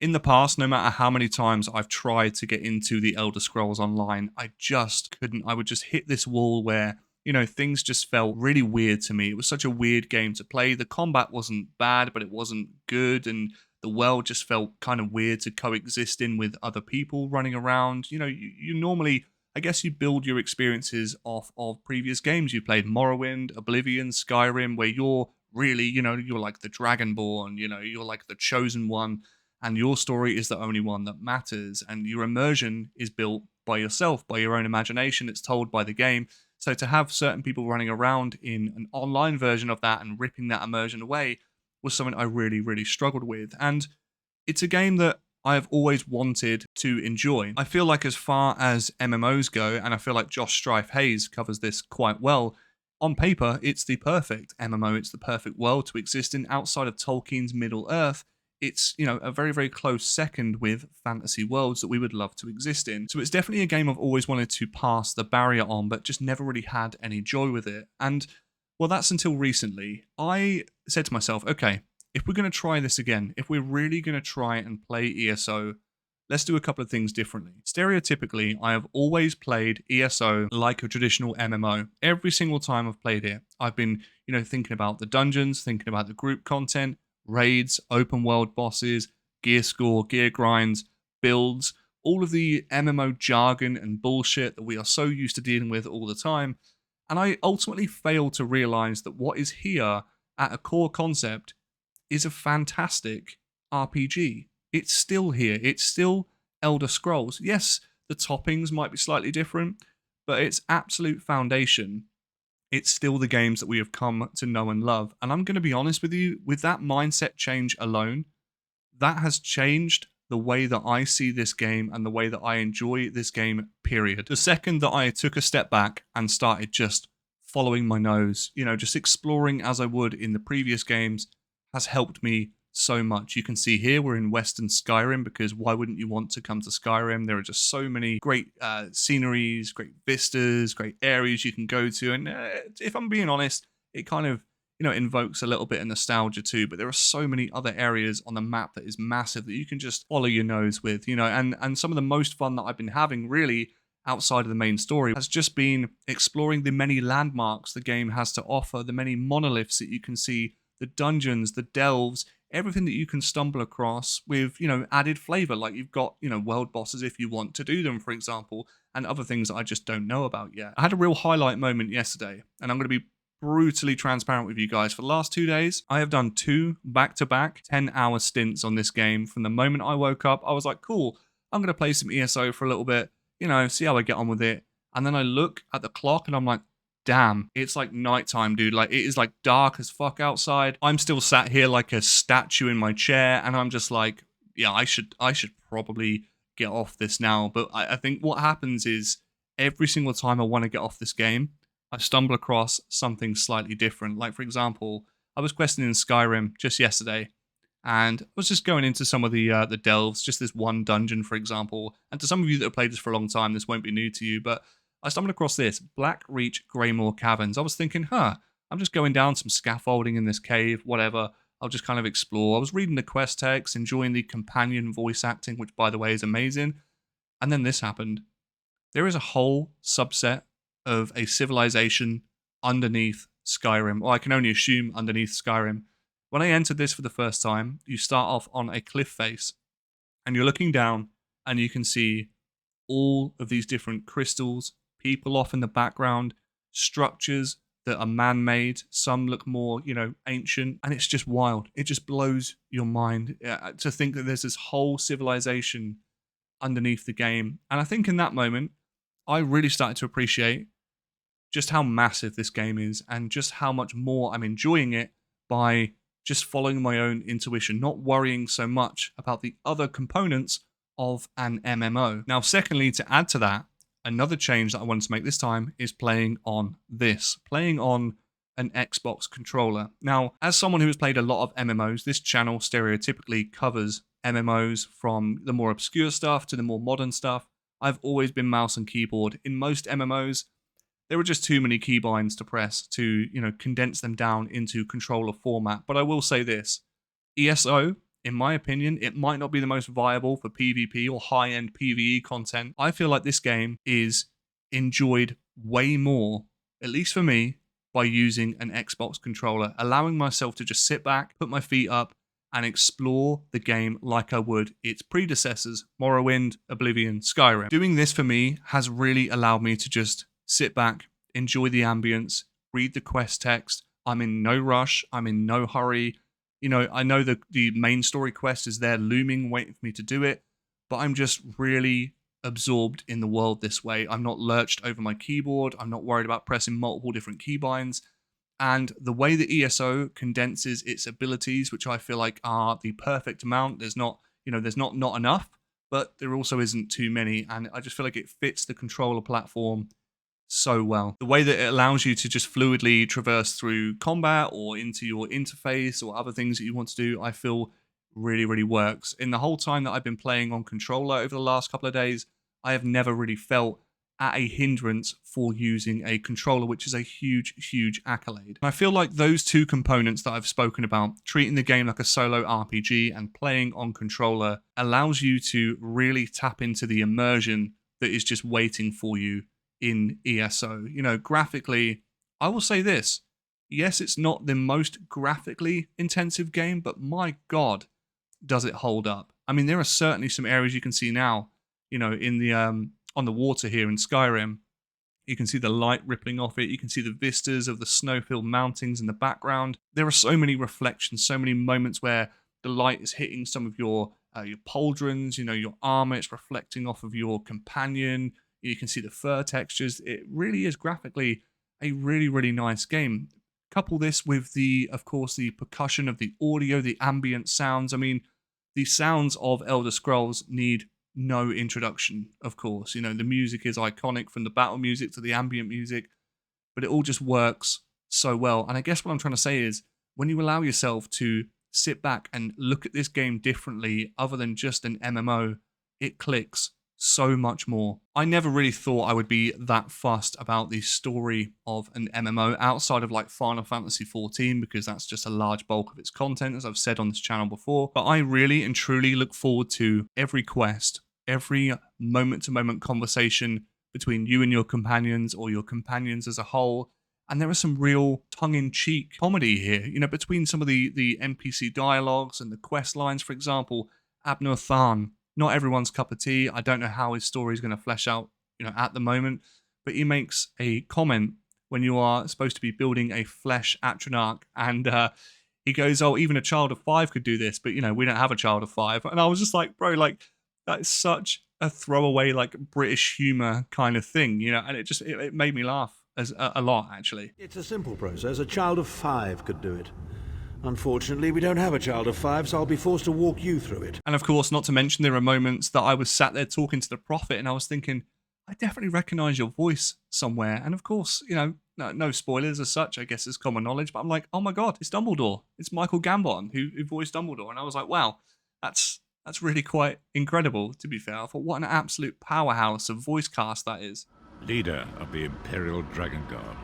In the past, no matter how many times I've tried to get into the Elder Scrolls Online, I just couldn't. I would just hit this wall where, things just felt really weird to me. It was such a weird game to play. The combat wasn't bad, but it wasn't good. And the world just felt kind of weird to coexist in with other people running around. You normally, I guess, you build your experiences off of previous games you played: Morrowind, Oblivion, Skyrim, where you're really, you're like the Dragonborn, you're like the chosen one, and your story is the only one that matters, and your immersion is built by yourself, by your own imagination. It's told by the game. So to have certain people running around in an online version of that and ripping that immersion away was something I really, really struggled with. And it's a game that I have always wanted to enjoy. I feel like, as far as MMOs go, and I feel like Josh Strife Hayes covers this quite well, on paper, it's the perfect MMO. It's the perfect world to exist in outside of Tolkien's Middle Earth. It's, a very, very close second with fantasy worlds that we would love to exist in. So it's definitely a game I've always wanted to pass the barrier on, but just never really had any joy with it. And, well, that's until recently. I said to myself, okay, if we're going to try this again, if we're really going to try and play ESO, let's do a couple of things differently. Stereotypically, I have always played ESO like a traditional MMO. Every single time I've played it, I've been, thinking about the dungeons, thinking about the group content, raids, open world bosses, gear score, gear grinds, builds, all of the MMO jargon and bullshit that we are so used to dealing with all the time. And I ultimately failed to realize that what is here at a core concept is a fantastic RPG. It's still here. It's still Elder Scrolls. Yes, the toppings might be slightly different, but its absolute foundation, it's still the games that we have come to know and love. And I'm going to be honest with you, with that mindset change alone, that has changed the way that I see this game and the way that I enjoy this game, period. The second that I took a step back and started just following my nose, just exploring as I would in the previous games, has helped me so much. You can see here we're in Western Skyrim, because why wouldn't you want to come to Skyrim? There are just so many great sceneries, great vistas, great areas you can go to. And if I'm being honest, it kind of, invokes a little bit of nostalgia too. But there are so many other areas on the map that is massive that you can just follow your nose with, and some of the most fun that I've been having, really, outside of the main story, has just been exploring the many landmarks the game has to offer, the many monoliths that you can see, the dungeons, the delves, everything that you can stumble across with, added flavor. Like, you've got, world bosses if you want to do them, for example, and other things that I just don't know about yet. I had a real highlight moment yesterday, and I'm going to be brutally transparent with you guys. For the last 2 days, I have done 2 back-to-back 10-hour stints on this game. From the moment I woke up, I was like, cool, I'm going to play some ESO for a little bit, see how I get on with it. And then I look at the clock and I'm like, damn, it's like nighttime, dude. Like, it is like dark as fuck outside. I'm still sat here like a statue in my chair, and I'm just like, yeah, I should probably get off this now. But I think what happens is, every single time I want to get off this game, I stumble across something slightly different. Like, for example, I was questing in Skyrim just yesterday, and I was just going into some of the delves, just this one dungeon, for example. And to some of you that have played this for a long time, this won't be new to you, but I stumbled across this, Black Reach Greymoor Caverns. I was thinking, I'm just going down some scaffolding in this cave, whatever. I'll just kind of explore. I was reading the quest text, enjoying the companion voice acting, which, by the way, is amazing. And then this happened. There is a whole subset of a civilization underneath Skyrim, or I can only assume underneath Skyrim. When I entered this for the first time, you start off on a cliff face, and you're looking down, and you can see all of these different crystals, people off in the background, structures that are man-made. Some look more, ancient, and it's just wild. It just blows your mind to think that there's this whole civilization underneath the game. And I think in that moment, I really started to appreciate just how massive this game is, and just how much more I'm enjoying it by just following my own intuition, not worrying so much about the other components of an MMO. Now, secondly, to add to that, another change that I wanted to make this time is playing on an Xbox controller. Now, as someone who has played a lot of MMOs, this channel stereotypically covers MMOs from the more obscure stuff to the more modern stuff. I've always been mouse and keyboard. In most MMOs, there are just too many keybinds to press to, condense them down into controller format. But I will say this, ESO in my opinion, it might not be the most viable for PvP or high-end PvE content. I feel like this game is enjoyed way more, at least for me, by using an Xbox controller, allowing myself to just sit back, put my feet up, and explore the game like I would its predecessors, Morrowind, Oblivion, Skyrim. Doing this for me has really allowed me to just sit back, enjoy the ambience, read the quest text. I'm in no rush, I'm in no hurry. You know, I know the main story quest is there looming, waiting for me to do it, but I'm just really absorbed in the world this way. I'm not lurched over my keyboard. I'm not worried about pressing multiple different keybinds. And the way that ESO condenses its abilities, which I feel like are the perfect amount, there's not, there's not enough, but there also isn't too many. And I just feel like it fits the controller platform so well. The way that it allows you to just fluidly traverse through combat or into your interface or other things that you want to do, I feel really, really works. In the whole time that I've been playing on controller over the last couple of days, I have never really felt at a hindrance for using a controller, which is a huge, huge accolade. And I feel like those two components that I've spoken about, treating the game like a solo RPG and playing on controller, allows you to really tap into the immersion that is just waiting for you in ESO. You know, graphically, I will say this. Yes, it's not the most graphically intensive game, but my God, does it hold up. I mean, there are certainly some areas you can see now, in the on the water here in Skyrim. You can see the light rippling off it. You can see the vistas of the snow-filled mountains in the background. There are so many reflections, so many moments where the light is hitting some of your pauldrons, your armor. It's reflecting off of your companion. You can see the fur textures. It really is graphically a really, really nice game. Couple this with of course, the percussion of the audio, the ambient sounds. I mean, the sounds of Elder Scrolls need no introduction, of course. The music is iconic, from the battle music to the ambient music, but it all just works so well. And I guess what I'm trying to say is, when you allow yourself to sit back and look at this game differently, other than just an MMO, it clicks so much more. I never really thought I would be that fussed about the story of an MMO outside of like Final Fantasy XIV, because that's just a large bulk of its content, as I've said on this channel before. But I really and truly look forward to every quest, every moment-to-moment conversation between you and your companions, or your companions as a whole. And there is some real tongue-in-cheek comedy here, between some of the NPC dialogues and the quest lines. For example, Abnur Tharn, not everyone's cup of tea. I don't know how his story is going to flesh out, at the moment. But he makes a comment when you are supposed to be building a flesh Atronach, and he goes, "Oh, even a child of 5 could do this, but we don't have a child of 5." And I was just like, bro, like, that is such a throwaway, like, British humor kind of thing, and it made me laugh a lot, actually. It's a simple process. A child of 5 could do it. Unfortunately, we don't have a child of 5, so I'll be forced to walk you through it. And of course, not to mention, there are moments that I was sat there talking to the Prophet, and I was thinking, I definitely recognize your voice somewhere. And of course, no spoilers as such, I guess it's common knowledge, but I'm like, oh my God, it's Dumbledore. It's Michael Gambon who voiced Dumbledore. And I was like, wow, that's really quite incredible, to be fair. I thought, what an absolute powerhouse of voice cast that is. Leader of the Imperial Dragon Guard,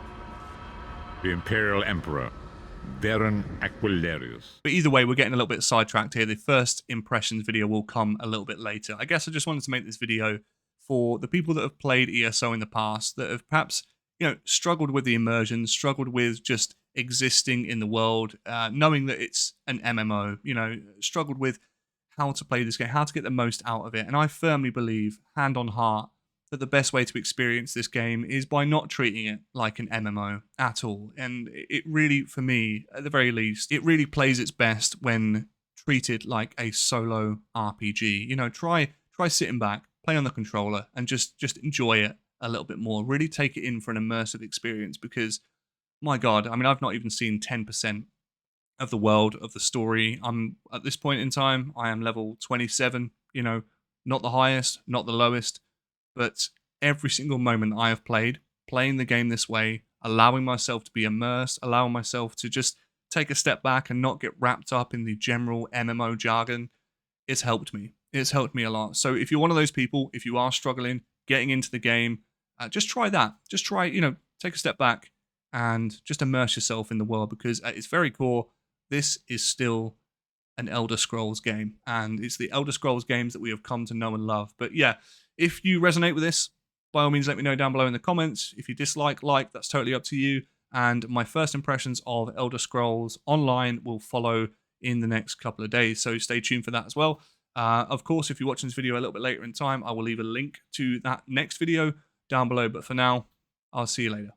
the Imperial Emperor, Varen Aquilarius. But either way, we're getting a little bit sidetracked here. The first impressions video will come a little bit later. I guess I just wanted to make this video for the people that have played ESO in the past, that have perhaps, struggled with the immersion, struggled with just existing in the world, knowing that it's an MMO, struggled with how to play this game, how to get the most out of it. And I firmly believe, hand on heart, that the best way to experience this game is by not treating it like an MMO at all. And it really, for me, at the very least, it really plays its best when treated like a solo RPG. Try sitting back, play on the controller, and just enjoy it a little bit more. Really take it in for an immersive experience, because, my God, I mean, I've not even seen 10% of the world, of the story. At this point in time, I am level 27, not the highest, not the lowest, but every single moment I have playing the game this way, allowing myself to be immersed, allowing myself to just take a step back and not get wrapped up in the general MMO jargon, it's helped me. It's helped me a lot. So if you're one of those people, if you are struggling getting into the game, just try that. Just try, take a step back and just immerse yourself in the world, because at its very core, this is still an Elder Scrolls game. And it's the Elder Scrolls games that we have come to know and love. But yeah, if you resonate with this, by all means, let me know down below in the comments. If you dislike, that's totally up to you. And my first impressions of Elder Scrolls Online will follow in the next couple of days. So stay tuned for that as well. Of course, if you're watching this video a little bit later in time, I will leave a link to that next video down below. But for now, I'll see you later.